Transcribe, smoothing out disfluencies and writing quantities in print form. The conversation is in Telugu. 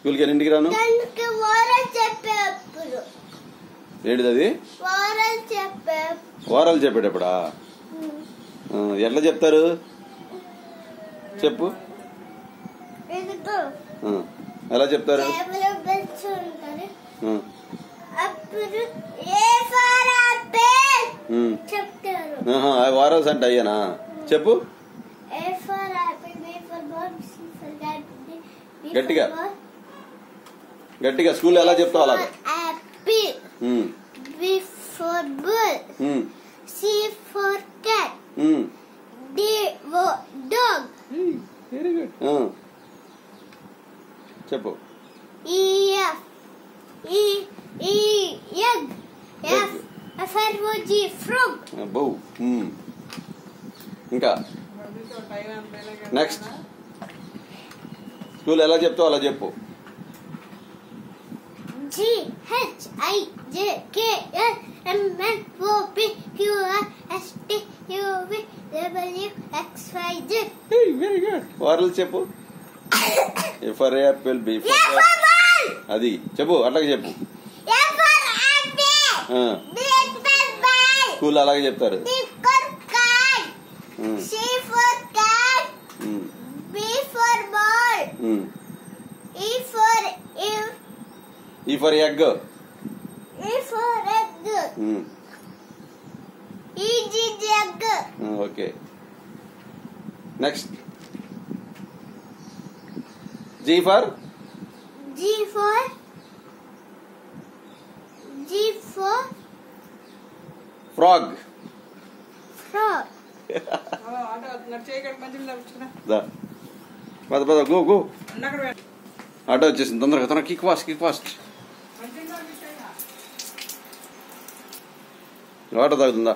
స్కూల్కి ఎన్నింటికి రాను? ఏంటిది అది? వారాలు చెప్పేటప్పుడా? ఎట్లా చెప్తారు చెప్పు. ఎలా చెప్తారు? వారల్స్ అంటే అయ్యానా? చెప్పు గట్టిగా గట్టిగా. స్కూల్లో ఎలా చెప్తావు అలాగా? B for bull. C for cat. D for dog. Very good. చెప్పు. E egg. F for G frog. బౌ. ఇంకా నెక్స్ట్. స్కూల్ ఎలా చెప్తావు అలా చెప్పు. G H I J K L M N O P Q R S T U V W X Y Z. Very good. వారల్ చెప్పు. A for apple, B for అది చెప్పు. అట్లాగే చెప్పు. స్కూల్ అలాగే చెప్తారు. C for cat. B for ball. E for E for egg. E for egg. E G egg. Okay next. G for frog. పద గో. ఆటో వచ్చేసింది. తొందరగా కిక్ ఫాస్ట్. వాటర్ తాగుతుందా?